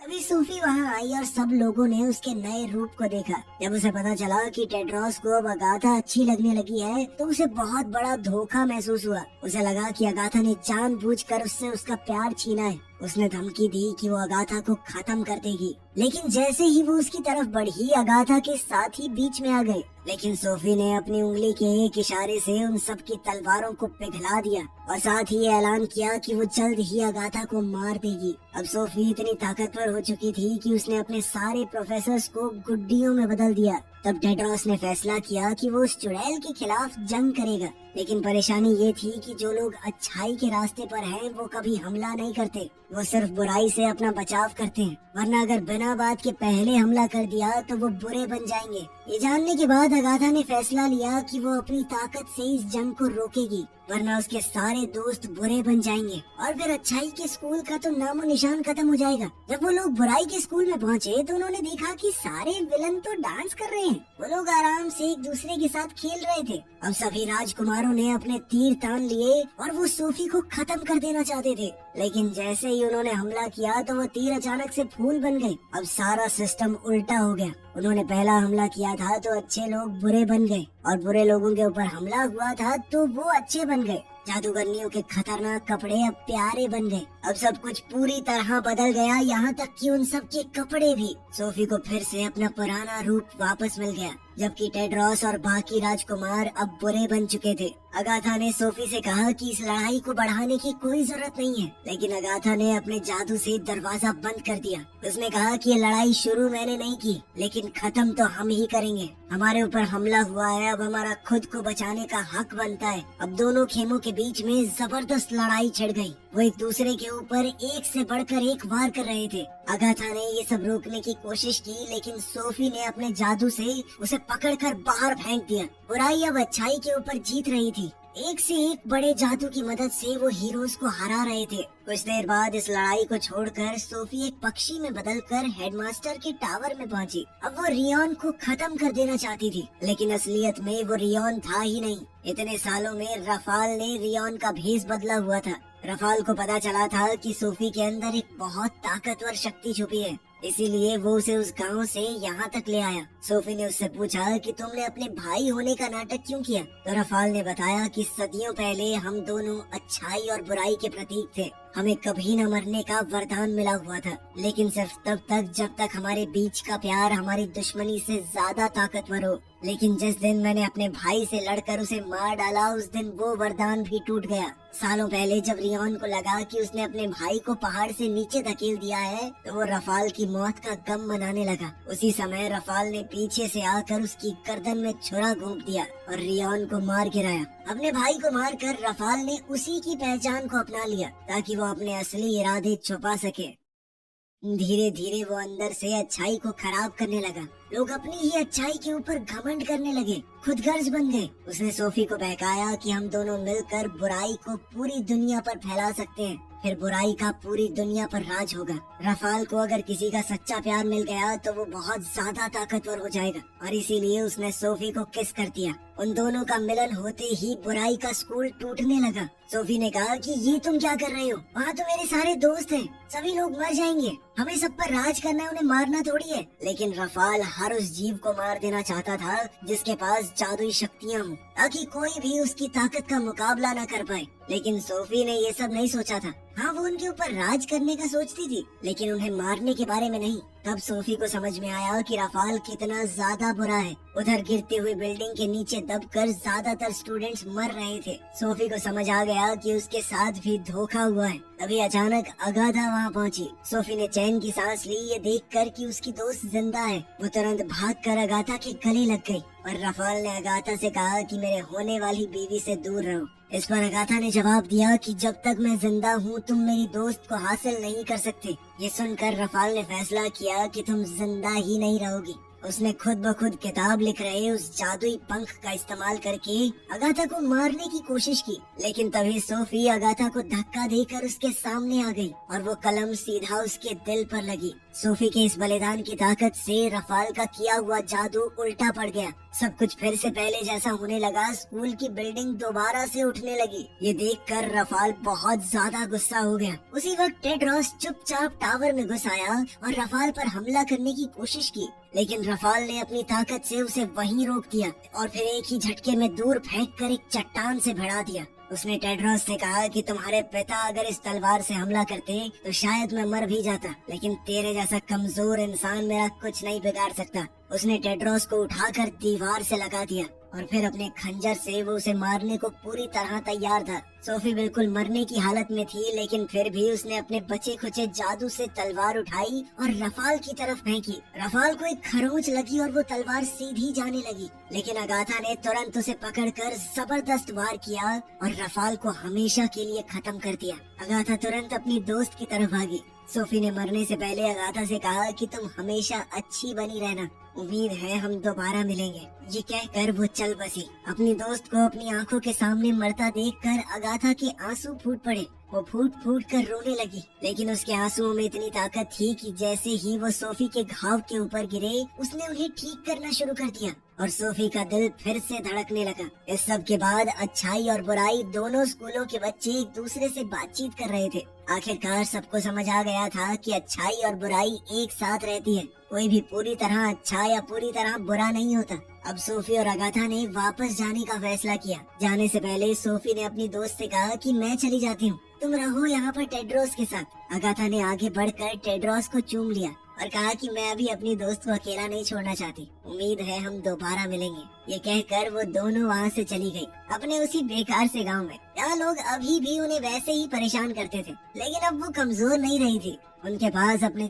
अभी सूफी वहाँ आई और सब लोगों ने उसके नए रूप को देखा। जब उसे पता चला कि टेड्रोस को अब अगाथा अच्छी लगने लगी है तो उसे बहुत बड़ा धोखा महसूस हुआ। उसे लगा कि अगाथा ने जानबूझकर उससे उसका प्यार छीना है। उसने धमकी दी कि वो अगाथा को खत्म कर देगी, लेकिन जैसे ही वो उसकी तरफ बढ़ी अगाथा के साथ ही बीच में आ गए। लेकिन सोफी ने अपनी उंगली के एक इशारे से उन सब की तलवारों को पिघला दिया और साथ ही ऐलान किया कि वो जल्द ही अगाथा को मार देगी। अब सोफी इतनी ताकतवर हो चुकी थी कि उसने अपने सारे प्रोफेसर्स को गुड्डियों में बदल दिया। तब टेड्रोस ने फैसला किया कि वो उस चुड़ैल के खिलाफ जंग करेगा। लेकिन परेशानी ये थी कि जो लोग अच्छाई के रास्ते पर हैं वो कभी हमला नहीं करते, वो सिर्फ बुराई से अपना बचाव करते हैं। वरना अगर बिना बात के पहले हमला कर दिया तो वो बुरे बन जाएंगे। ये जानने के बाद अगाथा ने फैसला लिया कि वो अपनी ताकत से इस जंग को रोकेगी, वरना उसके सारे दोस्त बुरे बन जाएंगे और फिर अच्छाई के स्कूल का तो नामो निशान खत्म हो जाएगा। जब वो लोग बुराई के स्कूल में पहुँचे तो उन्होंने देखा कि सारे विलन तो डांस कर रहे हैं। वो लोग आराम से एक दूसरे के साथ खेल रहे थे। अब सभी राजकुमारों ने अपने तीर तान लिए और वो सोफी को खत्म कर देना चाहते थे, लेकिन जैसे ही उन्होंने हमला किया तो वो तीर अचानक से फूल बन गए। अब सारा सिस्टम उल्टा हो गया। उन्होंने पहला हमला किया था तो अच्छे लोग बुरे बन गए और बुरे लोगों के ऊपर हमला हुआ था तो वो अच्छे बन गए। जादूगरनियों के खतरनाक कपड़े अब प्यारे बन गए। अब सब कुछ पूरी तरह बदल गया, यहाँ तक कि उन सब के कपड़े भी। सोफी को फिर से अपना पुराना रूप वापस मिल गया, जबकि टेड्रोस और बाकी राजकुमार अब बुरे बन चुके थे। अगाथा ने सोफी से कहा कि इस लड़ाई को बढ़ाने की कोई जरूरत नहीं है, लेकिन अगाथा ने अपने जादू से दरवाजा बंद कर दिया। उसने कहा कि ये लड़ाई शुरू मैंने नहीं की, लेकिन खत्म तो हम ही करेंगे। हमारे ऊपर हमला हुआ है, अब हमारा खुद को बचाने का हक बनता है। अब दोनों खेमों के बीच में जबरदस्त लड़ाई छिड़ गई। वो एक दूसरे के ऊपर एक से बढ़कर एक वार कर रहे थे। अगाथा ने ये सब रोकने की कोशिश की, लेकिन सोफी ने अपने जादू से उसे पकड़कर बाहर फेंक दिया। बुराई अब अच्छाई के ऊपर जीत रही थी। एक से एक बड़े जादू की मदद से वो हीरोज को हरा रहे थे। कुछ देर बाद इस लड़ाई को छोड़कर सोफी एक पक्षी में बदलकर हेडमास्टर के टावर में पहुंची। अब वो रियोन को खत्म कर देना चाहती थी, लेकिन असलियत में वो रियोन था ही नहीं। इतने सालों में रफाल ने रियोन का भेष बदला हुआ था। रफाल को पता चला था कि सोफी के अंदर एक बहुत ताकतवर शक्ति छुपी है, इसीलिए वो उसे उस गांव से यहाँ तक ले आया। सोफी ने उससे पूछा कि तुमने अपने भाई होने का नाटक क्यों किया? तो रफाल ने बताया कि सदियों पहले हम दोनों अच्छाई और बुराई के प्रतीक थे। हमें कभी न मरने का वरदान मिला हुआ था, लेकिन सिर्फ तब तक जब तक हमारे बीच का प्यार हमारी दुश्मनी से ज्यादा ताकतवर हो। लेकिन जिस दिन मैंने अपने भाई से लड़कर उसे मार डाला, उस दिन वो वरदान भी टूट गया। सालों पहले जब रियोन को लगा कि उसने अपने भाई को पहाड़ से नीचे धकेल दिया है, तो वो रफाल की मौत का गम मनाने लगा। उसी समय रफाल ने पीछे से आकर उसकी गर्दन में छुरा घोंप दिया और रियोन को मार गिराया। अपने भाई को मारकर रफाल ने उसी की पहचान को अपना लिया, ताकि वो अपने असली इरादे छुपा सके। धीरे धीरे वो अंदर से अच्छाई को खराब करने लगा। लोग अपनी ही अच्छाई के ऊपर घमंड करने लगे, खुदगर्ज बन गए। उसने सोफी को बहकाया कि हम दोनों मिलकर बुराई को पूरी दुनिया पर फैला सकते हैं, फिर बुराई का पूरी दुनिया पर राज होगा। रफाल को अगर किसी का सच्चा प्यार मिल गया तो वो बहुत ज्यादा ताकतवर हो जाएगा, और इसीलिए उसने सोफी को किस कर दिया। उन दोनों का मिलन होते ही बुराई का स्कूल टूटने लगा। सोफी ने कहा कि ये तुम क्या कर रहे हो? वहाँ तो मेरे सारे दोस्त हैं, सभी लोग मर जाएंगे। हमें सब पर राज करना है, उन्हें मारना थोड़ी है। लेकिन रफाल हर उस जीव को मार देना चाहता था जिसके पास जादुई शक्तियाँ हों, ताकि कोई भी उसकी ताकत का मुकाबला न कर पाए। लेकिन सोफी ने ये सब नहीं सोचा था। हाँ, वो उनके ऊपर राज करने का सोचती थी, लेकिन उन्हें मारने के बारे में नहीं। तब सोफी को समझ में आया कि रफाल कितना ज्यादा बुरा है। उधर गिरती हुई बिल्डिंग के नीचे दबकर ज्यादातर स्टूडेंट्स मर रहे थे। सोफी को समझ आ गया कि उसके साथ भी धोखा हुआ है। तभी अचानक अगाथा वहाँ पहुँची। सोफी ने चैन की सांस ली, ये देखकर कि उसकी दोस्त जिंदा है। वो तुरंत भागकर अगाथा के गले लग गई और रफाल ने अगाथा से कहा कि मेरे होने वाली बीवी से दूर रहो। इस पर अगाथा ने जवाब दिया कि जब तक मैं जिंदा हूँ तुम मेरी दोस्त को हासिल नहीं कर सकते। ये सुनकर रफाल ने फैसला किया कि तुम जिंदा ही नहीं रहोगी। उसने खुद ब खुद किताब लिख रहे उस जादुई पंख का इस्तेमाल करके अगाथा को मारने की कोशिश की, लेकिन तभी सोफी अगाथा को धक्का देकर उसके सामने आ गई और वो कलम सीधा उसके दिल पर लगी। सोफी के इस बलिदान की ताकत से रफाल का किया हुआ जादू उल्टा पड़ गया। सब कुछ फिर से पहले जैसा होने लगा। स्कूल की बिल्डिंग दोबारा से उठने लगी। ये देखकर रफाल बहुत ज्यादा गुस्सा हो गया। उसी वक्त टेड्रॉस चुपचाप टावर में घुस आया और रफाल पर हमला करने की कोशिश की, लेकिन रफाल ने अपनी ताकत से उसे वहीं रोक दिया और फिर एक ही झटके में दूर फेंककर एक चट्टान से भिड़ा दिया। उसने टेड्रॉस से कहा कि तुम्हारे पिता अगर इस तलवार से हमला करते तो शायद मैं मर भी जाता, लेकिन तेरे जैसा कमजोर इंसान मेरा कुछ नहीं बिगाड़ सकता। उसने टेड्रॉस को उठाकर दीवार से लगा दिया और फिर अपने खंजर से वो उसे मारने को पूरी तरह तैयार था। सोफी बिल्कुल मरने की हालत में थी, लेकिन फिर भी उसने अपने बचे खुचे जादू से तलवार उठाई और रफाल की तरफ फेंकी। रफाल को एक खरोंच लगी और वो तलवार सीधी जाने लगी, लेकिन अगाथा ने तुरंत उसे पकड़कर जबरदस्त वार किया और रफाल को हमेशा के लिए खत्म कर दिया। अगाथा तुरंत अपनी दोस्त की तरफ भागी। सोफी ने मरने से पहले अगाथा से कहा कि तुम हमेशा अच्छी बनी रहना, उम्मीद है हम दोबारा मिलेंगे। ये कहकर वो चल बसी। अपनी दोस्त को अपनी आंखों के सामने मरता देखकर अगाथा के आंसू फूट पड़े। वो फूट फूट कर रोने लगी, लेकिन उसके आंसुओं में इतनी ताकत थी कि जैसे ही वो सोफी के घाव के ऊपर गिरे, उसने उन्हें ठीक करना शुरू कर दिया और सोफी का दिल फिर से धड़कने लगा। इस सब के बाद अच्छाई और बुराई दोनों स्कूलों के बच्चे एक दूसरे से बातचीत कर रहे थे। आखिरकार सबको समझ आ गया था कि अच्छाई और बुराई एक साथ रहती है। कोई भी पूरी तरह अच्छा या पूरी तरह बुरा नहीं होता। अब सोफी और अगाथा ने वापस जाने का फैसला किया। जाने से पहले सोफी ने अपनी दोस्त से कहा कि मैं चली जाती हूँ, तुम रहो यहाँ पर टेड्रोस के साथ। अगाथा ने आगे बढ़कर टेड्रोस को चूम लिया और कहा कि मैं अभी अपनी दोस्त को अकेला नहीं छोड़ना चाहती, उम्मीद है हम दोबारा मिलेंगे। ये कहकर वो दोनों वहाँ से चली गई, अपने उसी बेकार से गांव में। यहाँ लोग अभी भी उन्हें वैसे ही परेशान करते थे, लेकिन अब वो कमजोर नहीं रही थी। उनके पास अपने